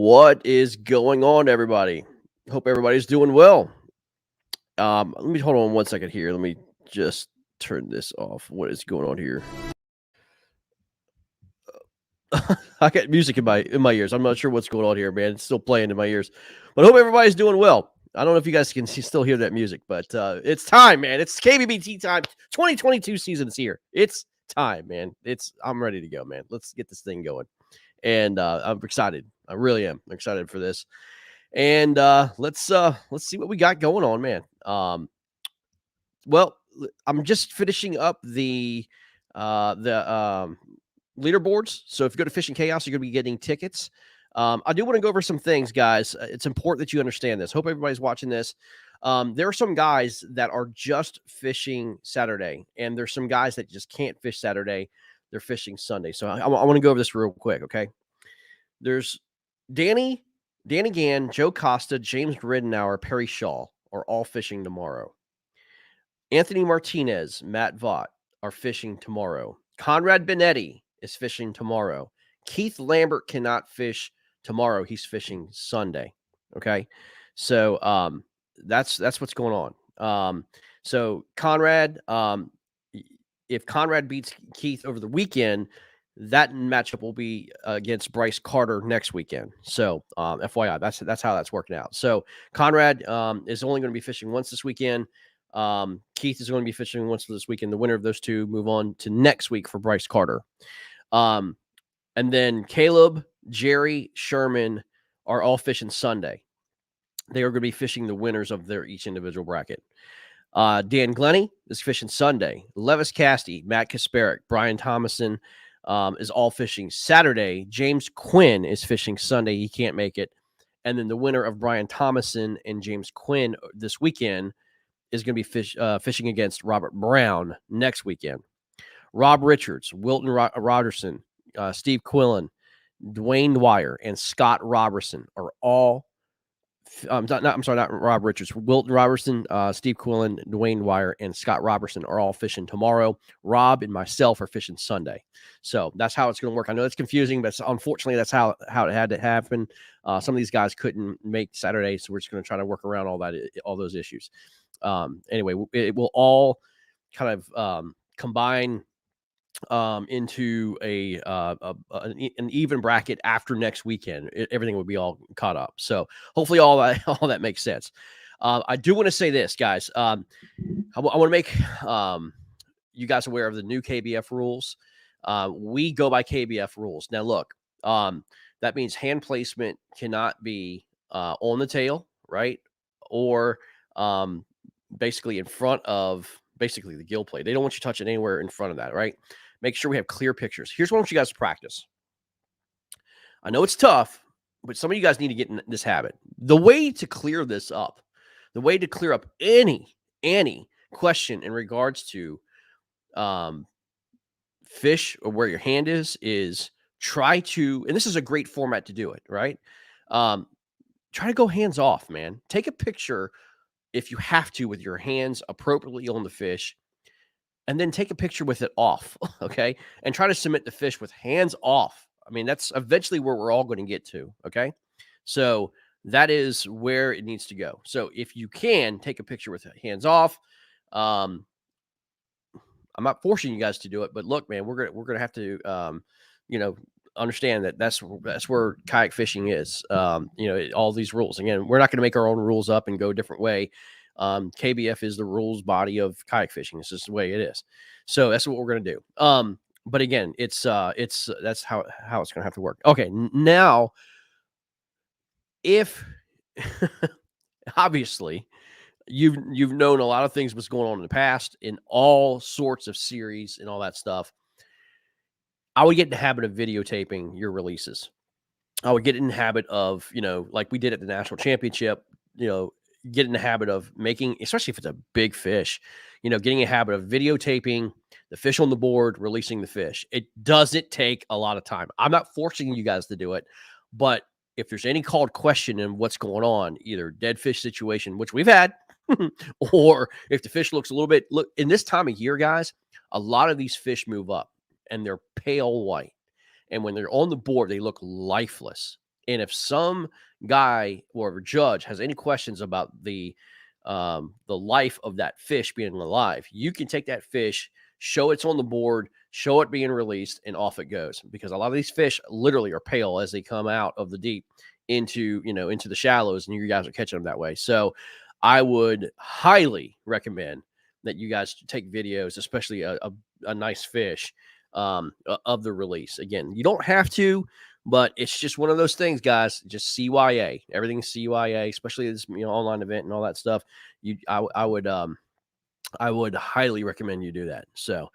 What is going on, everybody? Hope everybody's doing well. Let me hold on one second here. Let me just turn this off. What is going on here? I got music in my ears. I'm not sure what's going on here, man. It's still playing in my ears. But I hope everybody's doing well. I don't know if you guys can still hear that music, but it's time, man. It's KBBT time. 2022 season is here. It's time, man. I'm ready to go, man. Let's get this thing going. And I'm excited. I really am. I'm excited for this. And let's see what we got going on, man. Well, I'm just finishing up the leaderboards. So if you go to Fishing Chaos, you're going to be getting tickets. I do want to go over some things, guys. It's important that you understand this. Hope everybody's watching this. There are some guys that are just fishing Saturday, and there's some guys that just can't fish Saturday. They're fishing Sunday. So I want to go over this real quick, okay? There's Danny Gann, Joe Costa, James Ridenour, Perry Shaw are all fishing tomorrow. Anthony Martinez, Matt Vaught are fishing tomorrow. Conrad Benetti is fishing tomorrow. Keith Lambert cannot fish tomorrow. He's fishing Sunday. Okay. So that's what's going on. So Conrad, if Conrad beats Keith over the weekend, that matchup will be against Bryce Carter next weekend. So FYI, that's how that's working out. So Conrad is only going to be fishing once this weekend. Keith is going to be fishing once this weekend. The winner of those two move on to next week for Bryce Carter. And then Caleb, Jerry, Sherman are all fishing Sunday. They are going to be fishing the winners of their each individual bracket. Dan Glennie is fishing Sunday. Levis Castey, Matt Kasparek, Brian Thomason is all fishing Saturday. James Quinn is fishing Sunday. He can't make it. And then the winner of Brian Thomason and James Quinn this weekend is going to be fishing against Robert Brown next weekend. Rob Richards, Wilton Robertson, Steve Quillen, Dwayne Dwyer, and Scott Robertson are all not Rob Richards. Wilton Robertson, Steve Quillen, Dwayne Dwyer, and Scott Robertson are all fishing tomorrow. Rob and myself are fishing Sunday. So that's how it's going to work. I know it's confusing, but unfortunately, that's how it had to happen. Some of these guys couldn't make Saturday, so we're just going to try to work around all those issues. Anyway, it will all kind of combine into an even bracket after next weekend. Everything will be all caught up. So hopefully all that makes sense. I do want to say this, guys. I want to make you guys aware of the new KBF rules. We go by KBF rules. Now, look, that means hand placement cannot be on the tail, right? Or basically in front of basically the gill plate. They don't want you touching anywhere in front of that, right? Make sure we have clear pictures. Here's what I want you guys to practice. I know it's tough, but some of you guys need to get in this habit. The way to clear this up, the way to clear up any question in regards to fish or where your hand is try to, and this is a great format to do it, right? Try to go hands off, man. Take a picture if you have to with your hands appropriately on the fish, and then take a picture with it off, okay? And try to submit the fish with hands off. I mean, that's eventually where we're all going to get to, okay? So that is where it needs to go. So if you can, take a picture with hands off. I'm not forcing you guys to do it, but look, man, we're gonna have to, understand that that's where kayak fishing is. All these rules. Again, we're not going to make our own rules up and go a different way. KBF is the rules body of kayak fishing. It's just the way it is. So that's what we're going to do. But again, it's that's how it's going to have to work. Okay. Now, if obviously you've known a lot of things what's going on in the past in all sorts of series and all that stuff, I would get in the habit of videotaping your releases. I would get in the habit of, like we did at the national championship, get in the habit of making, especially if it's a big fish, getting a habit of videotaping the fish on the board, releasing the fish. It doesn't take a lot of time. I'm not forcing you guys to do it, but if there's any called question in what's going on, either dead fish situation, which we've had, or if the fish looks a little bit, look, in this time of year, guys, a lot of these fish move up and they're pale white. And when they're on the board, they look lifeless. And if some guy or judge has any questions about the life of that fish being alive, you can take that fish, show it's on the board, show it being released, and off it goes. Because a lot of these fish literally are pale as they come out of the deep into the shallows, and you guys are catching them that way. So I would highly recommend that you guys take videos, especially a nice fish of the release. Again, you don't have to, but it's just one of those things, guys. Just CYA, everything's CYA, especially this online event and all that stuff. I would highly recommend you do that. So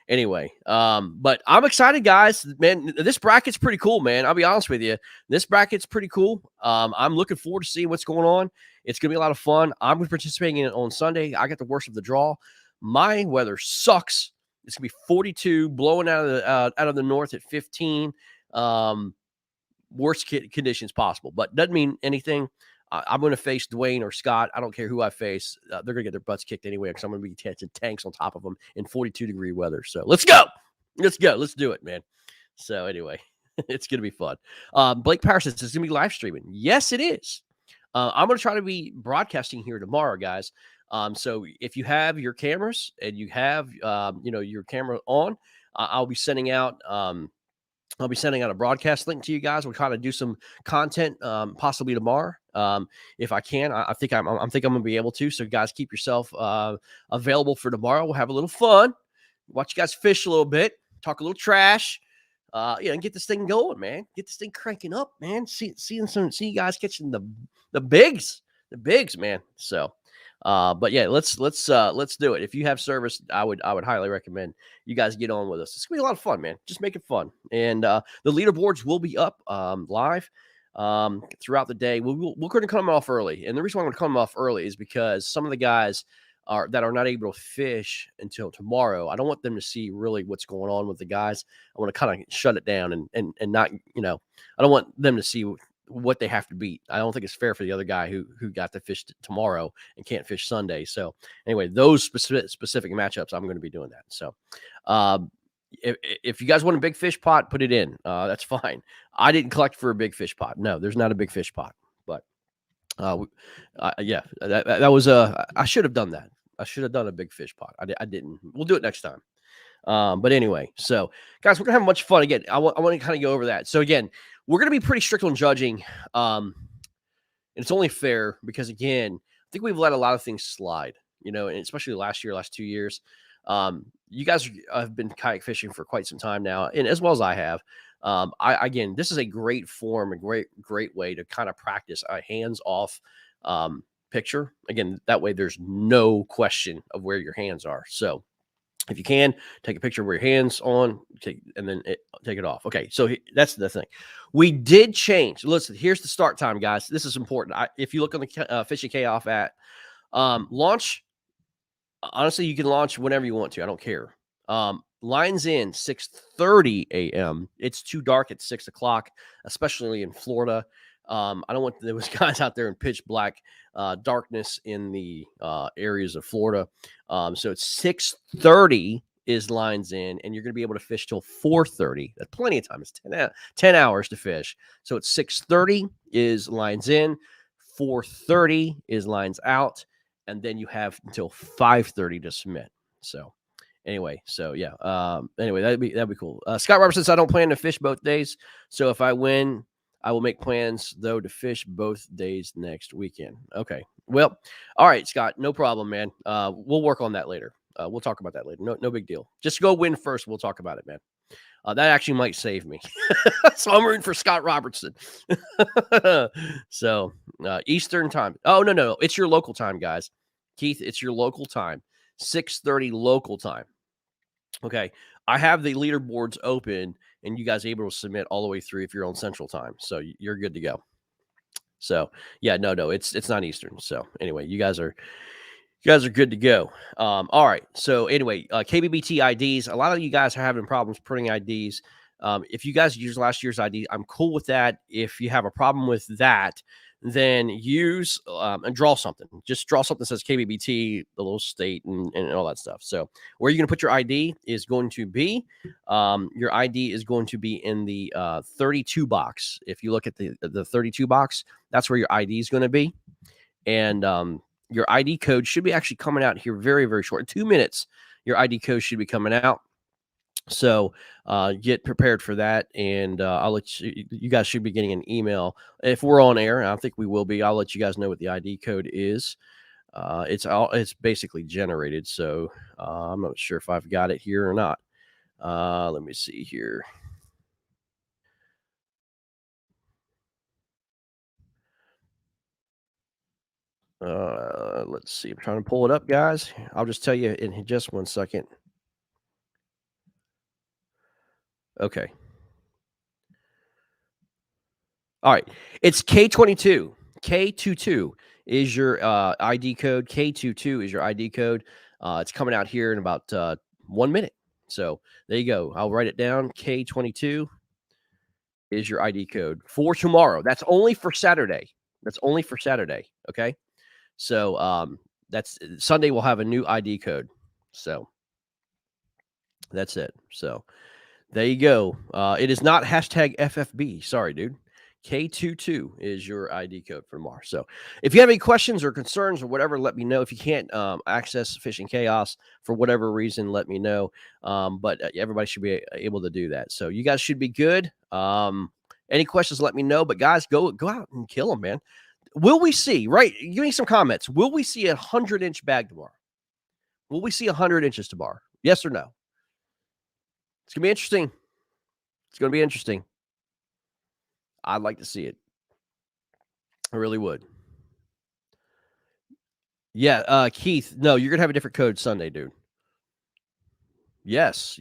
anyway, but I'm excited, guys. Man, this bracket's pretty cool, man. I'll be honest with you. This bracket's pretty cool. I'm looking forward to seeing what's going on. It's going to be a lot of fun. I'm participating in it on Sunday. I got the worst of the draw. My weather sucks. It's going to be 42, blowing out of the north at 15. Worst conditions possible, but doesn't mean anything. I'm going to face Dwayne or Scott. I don't care who I face. They're going to get their butts kicked anyway because I'm going to be catching tanks on top of them in 42-degree weather. So let's go. Let's go. Let's do it, man. So anyway, it's going to be fun. Blake Power says it's going to be live streaming. Yes, it is. I'm going to try to be broadcasting here tomorrow, guys. So if you have your cameras and you have, your camera on, I'll be sending out a broadcast link to you guys. We'll kind of do some content, possibly tomorrow, if I can. I think I'm going to be able to. So guys, keep yourself available for tomorrow. We'll have a little fun, watch you guys fish a little bit, talk a little trash, and get this thing going, man. Get this thing cranking up, man. See you guys catching the bigs, man. So. But yeah, let's do it. If you have service, I would highly recommend you guys get on with us. It's gonna be a lot of fun, man. Just make it fun. And the leaderboards will be up live throughout the day. We're going to come off early, and the reason why I'm going to come off early is because some of the guys that are not able to fish until tomorrow, I don't want them to see really what's going on with the guys. I want to kind of shut it down and not, I don't want them to see what they have to beat. I don't think it's fair for the other guy who got to fish tomorrow and can't fish Sunday. So anyway, those specific matchups, I'm going to be doing that. So if you guys want a big fish pot, put it in. That's fine. I didn't collect for a big fish pot. No, there's not a big fish pot. But that was I should have done that. I should have done a big fish pot. I didn't. We'll do it next time. But anyway, so guys, we're gonna have much fun again. I want to kind of go over that. So again, we're gonna be pretty strict on judging. And it's only fair because again, I think we've let a lot of things slide, and especially last 2 years. You guys have been kayak fishing for quite some time now, and as well as I have. Again, this is a great form, a great way to kind of practice a hands-off picture. Again, that way there's no question of where your hands are. So if you can, take a picture of where your hands on, and then take it off. Okay, so that's the thing. We did change. Listen, here's the start time, guys. This is important. If you look on the Fishing Chaos at launch, honestly, you can launch whenever you want to. I don't care. Lines in 6:30 a.m. It's too dark at 6 o'clock, especially in Florida. I don't want those guys out there in pitch black darkness in the areas of Florida. So it's 6:30 is lines in, and you're going to be able to fish till 4:30. That's plenty of time. It's 10 hours to fish. So it's 6:30 is lines in, 4:30 is lines out, and then you have until 5:30 to submit. So anyway, anyway, that'd be cool. Scott Robertson says, I don't plan to fish both days. So if I win, I will make plans, though, to fish both days next weekend. Okay. Well, all right, Scott. No problem, man. We'll work on that later. We'll talk about that later. No big deal. Just go win first. We'll talk about it, man. That actually might save me. So I'm rooting for Scott Robertson. So Eastern time. Oh, no. It's your local time, guys. Keith, it's your local time. 6:30 local time. Okay. I have the leaderboards open, and you guys are able to submit all the way through if you're on Central time. So you're good to go. So yeah, no, it's not Eastern. So anyway, you guys are good to go. All right. So anyway, KBBT IDs. A lot of you guys are having problems printing IDs. If you guys use last year's ID, I'm cool with that. If you have a problem with that, then use and draw something. Just draw something that says KBBT, the little state, and all that stuff. So where you're going to put your ID is going to be your ID is going to be in the 32 box. If you look at the 32 box, that's where your ID is going to be, and your ID code should be actually coming out here very, very short. In 2 minutes, your ID code should be coming out. So get prepared for that, and I'll let you guys should be getting an email if we're on air. I think we will be. I'll let you guys know what the ID code is. It's basically generated, so I'm not sure if I've got it here or not. Let me see here. Let's see. I'm trying to pull it up, guys. I'll just tell you in just 1 second. Okay. All right. It's K22. K22 is your ID code. K22 is your ID code. It's coming out here in about 1 minute. So there you go. I'll write it down. K22 is your ID code for tomorrow. That's only for Saturday. That's only for Saturday. Okay. So that's Sunday. We'll have a new ID code. So that's it. So there you go. It is not hashtag FFB. Sorry, dude. K22 is your ID code for tomorrow. So if you have any questions or concerns or whatever, let me know. If you can't access Fishing Chaos for whatever reason, let me know. But everybody should be able to do that. So you guys should be good. Any questions, let me know. But guys, go out and kill them, man. Will we see, right? Give me some comments. Will we see a 100-inch bag tomorrow? Will we see 100 inches tomorrow? Yes or no? It's going to be interesting. It's going to be interesting. I'd like to see it. I really would. Yeah, Keith, no, you're gonna have a different code Sunday, dude. Yes.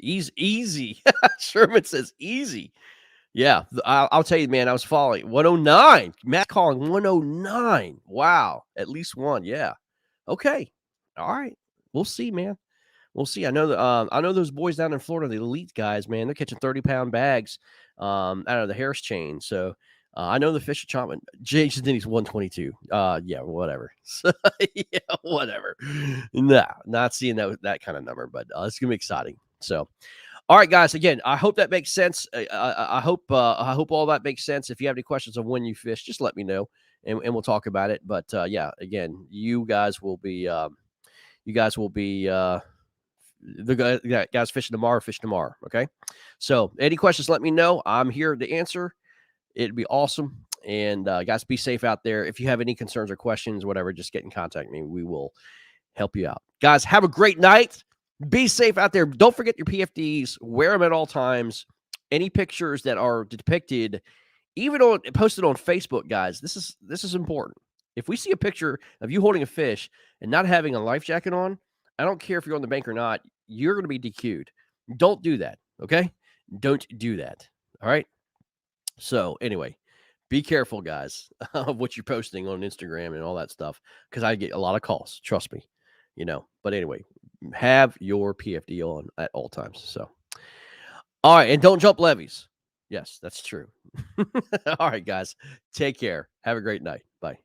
Easy. Sherman says easy. Yeah, I'll tell you, man. I was following 109. Matt calling 109. Wow, at least one. Yeah. Okay. All right. We'll see, man. We'll see. I know those boys down in Florida, the elite guys, man. They're catching 30-pound bags out of the Harris chain. So I know the fish are chomping. Jason Denny's 122. Yeah, whatever. So, yeah, whatever. Nah, not seeing that kind of number, but it's gonna be exciting. So, all right, guys. Again, I hope that makes sense. I hope all that makes sense. If you have any questions on when you fish, just let me know, and we'll talk about it. But yeah, again, you guys will be the guys fishing tomorrow, fish tomorrow. Okay. So any questions, let me know. I'm here to answer. It'd be awesome. And guys, be safe out there. If you have any concerns or questions, whatever, just get in contact with me. We will help you out. Guys, have a great night. Be safe out there. Don't forget your PFDs. Wear them at all times. Any pictures that are depicted, even posted on Facebook, guys, this is important. If we see a picture of you holding a fish and not having a life jacket on, I don't care if you're on the bank or not, you're going to be DQ'd. Don't do that, okay? Don't do that, all right? So anyway, be careful, guys, of what you're posting on Instagram and all that stuff, because I get a lot of calls, trust me, But anyway, have your PFD on at all times. So, all right, and don't jump levees. Yes, that's true. All right, guys, take care. Have a great night. Bye.